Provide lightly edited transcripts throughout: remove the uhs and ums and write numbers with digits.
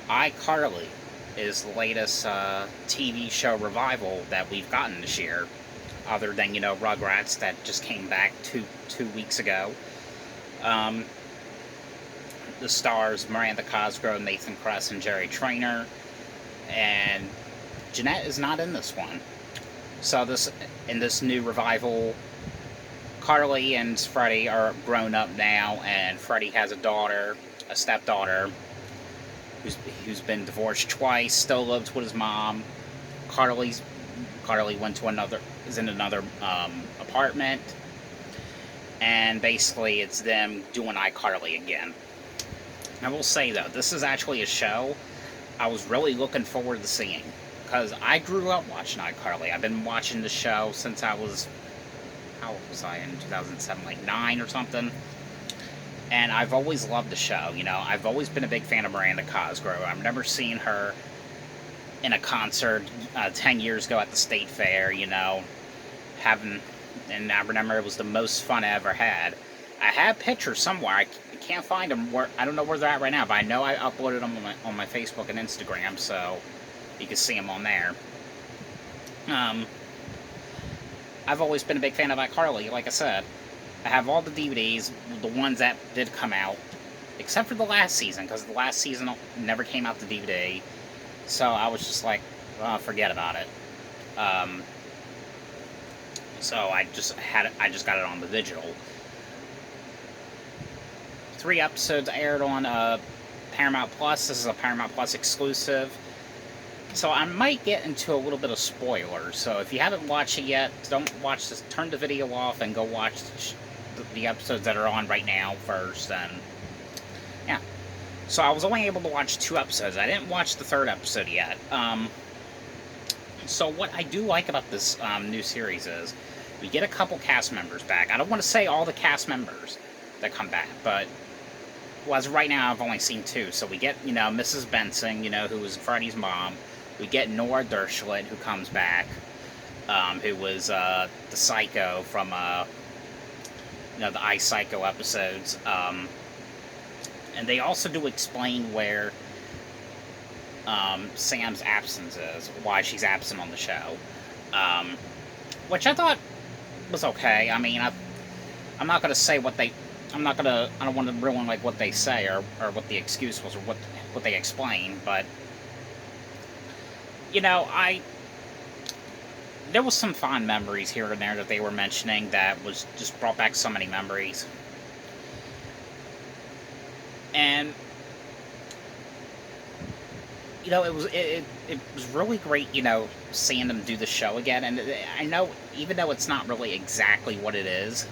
iCarly is the latest TV show revival that we've gotten this year, other than, Rugrats that just came back two weeks ago. Um, the stars Miranda Cosgrove, Nathan Kress, and Jerry Trainer, and Jeanette is not in this one. So in this new revival, Carly and Freddie are grown up now, and Freddie has a stepdaughter, who's been divorced twice, still lives with his mom. Carly's Carly is in another apartment, and basically it's them doing iCarly again. I will say though, this is actually a show I was really looking forward to seeing, because I grew up watching iCarly. I've been watching the show since I was, how old was I in 2007, like 9 or something. And I've always loved the show. I've always been a big fan of Miranda Cosgrove. I remember seeing her in a concert 10 years ago at the State Fair, and I remember it was the most fun I ever had. I have pictures somewhere. I can't find them. I don't know where they're at right now, but I know I uploaded them on my Facebook and Instagram, so you can see them on there. I've always been a big fan of iCarly, like I said. I have all the DVDs, the ones that did come out, except for the last season, because the last season never came out the DVD. So I was just like, well, forget about it. So I just got it on the digital. 3 episodes aired on Paramount Plus. This is a Paramount Plus exclusive. So I might get into a little bit of spoilers. So if you haven't watched it yet, don't watch this. Turn the video off and go watch the episodes that are on right now first. And yeah. So I was only able to watch 2 episodes. I didn't watch the 3rd episode yet. So what I do like about this new series is we get a couple cast members back. I don't want to say all the cast members that come back, but as of right now, I've only seen 2. So we get, Mrs. Benson, who was Freddie's mom. We get Nora Dershowitz, who comes back, who was the psycho from, the iPsycho episodes. And they also do explain where Sam's absence is, why she's absent on the show, which I thought was okay. I mean, I'm not going to say what they... I don't want to ruin like what they say or what the excuse was or what they explain, but there was some fond memories here and there that they were mentioning that was just brought back so many memories. And it was really great, seeing them do the show again. And I know, even though it's not really exactly what it is,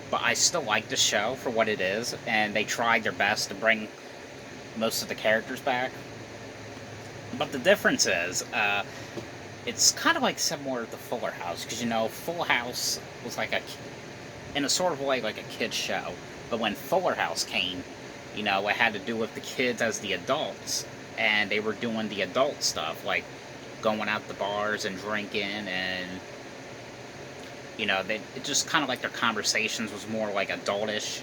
but I still like the show for what it is, and they tried their best to bring most of the characters back. But the difference is, it's kind of like similar to Fuller House, because Full House was in a sort of way, like a kid's show. But when Fuller House came, it had to do with the kids as the adults, and they were doing the adult stuff, like going out to bars and drinking, and it just kind of like their conversations was more like adultish.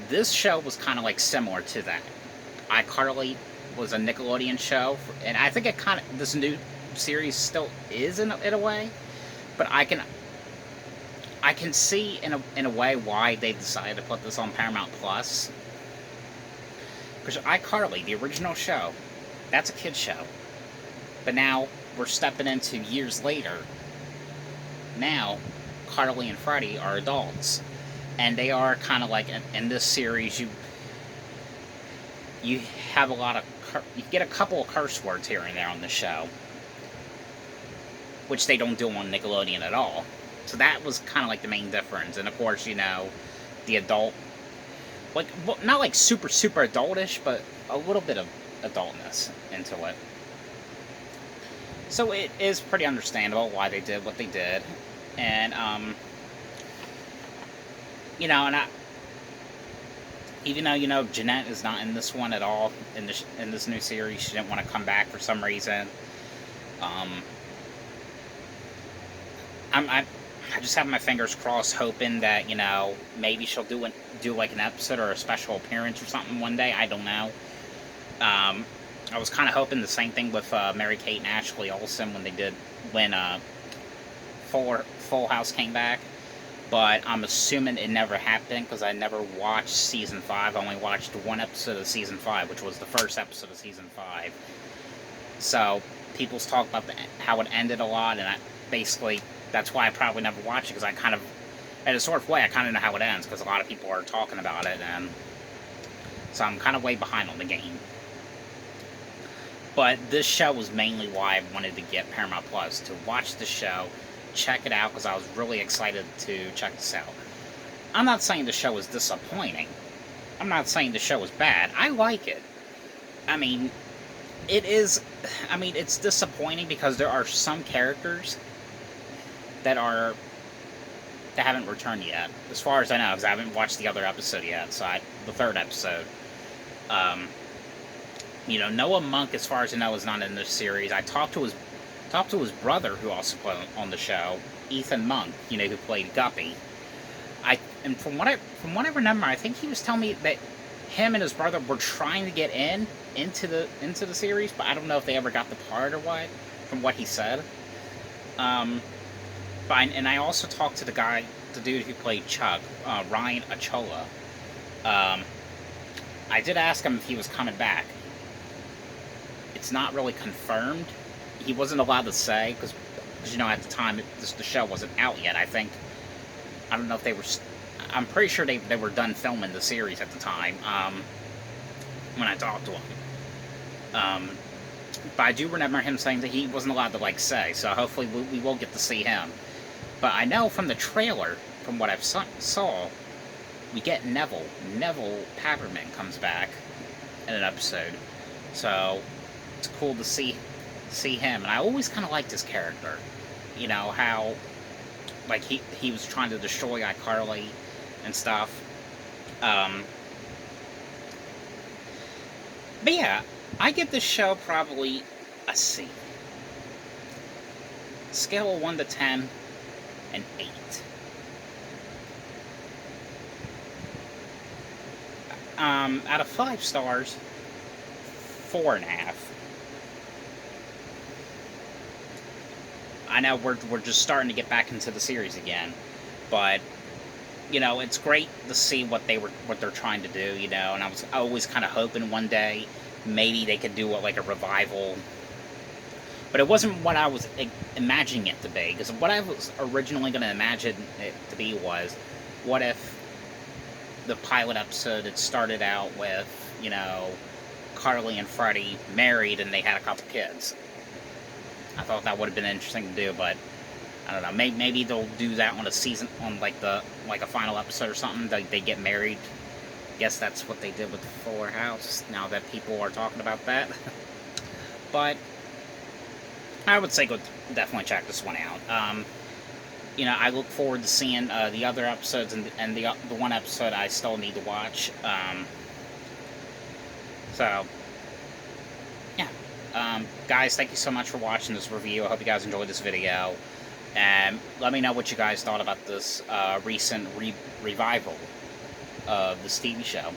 This show was kind of like similar to that. iCarly was a Nickelodeon show, and I think this new series still is in a way, but I can see in a way why they decided to put this on Paramount Plus. Because iCarly, the original show, that's a kid's show, but now we're stepping into years later. Now, Carly and Freddie are adults, and they are kind of like, in this series, you have you get a couple of curse words here and there on the show, which they don't do on Nickelodeon at all. So that was kind of like the main difference. And of course, the adult, not like super adultish, but a little bit of adultness into it. So it is pretty understandable why they did what they did. And, and even though, Jeanette is not in this one at all, in this new series, she didn't want to come back for some reason. I just have my fingers crossed, hoping that, maybe she'll do like an episode or a special appearance or something one day. I don't know. I was kind of hoping the same thing with Mary-Kate and Ashley Olsen when Full House came back, but I'm assuming it never happened because I never watched season 5. I only watched one episode of season 5, which was the first episode of season 5. So people's talk about how it ended a lot, and basically that's why I probably never watched it, because I kind of, in a sort of way, I kind of know how it ends because a lot of people are talking about it, and so I'm kind of way behind on the game. But this show was mainly why I wanted to get Paramount Plus, to watch the show, check it out, because I was really excited to check this out. I'm not saying the show is disappointing. I'm not saying the show is bad. I like it. I mean, it is... I mean, it's disappointing because there are some characters that haven't returned yet, as far as I know, because I haven't watched the other episode yet, the third episode. You know, Noah Monk, as far as I know, is not in this series. I talked to his brother, who also played on the show, Ethan Monk, you know, who played Guppy. And from what I remember, I think he was telling me that him and his brother were trying to get into the series, but I don't know if they ever got the part or what, from what he said. And I also talked to the dude who played Chuck, Ryan Achola. I did ask him if he was coming back. It's not really confirmed. He wasn't allowed to say, because you know, at the time the show wasn't out yet. I don't know if they were. I'm pretty sure they were done filming the series at the time. When I talked to him. But I do remember him saying that he wasn't allowed to say. So hopefully we will get to see him. But I know from the trailer, from what I've saw, we get Neville. Neville Paperman comes back in an episode. So it's cool to see him. And I always kind of liked his character. You know, how he was trying to destroy iCarly and stuff. But yeah, I give this show probably a C. Scale of 1 to 10, an 8. Out of 5 stars, 4.5. I know we're just starting to get back into the series again, but you know, it's great to see what they're trying to do, you know, and I was always kind of hoping one day maybe they could do a revival. But it wasn't what I was imagining it to be, because what I was originally going to imagine it to be was, what if the pilot episode had started out with, you know, Carly and Freddie married and they had a couple kids. I thought that would have been interesting to do, but I don't know. Maybe they'll do that on a season, on a final episode or something. They get married. Guess that's what they did with Fuller House. Now that people are talking about that, but I would say go definitely check this one out. You know, I look forward to seeing the other episodes and the one episode I still need to watch. So. Guys, thank you so much for watching this review. I hope you guys enjoyed this video. And let me know what you guys thought about this recent revival of this TV show.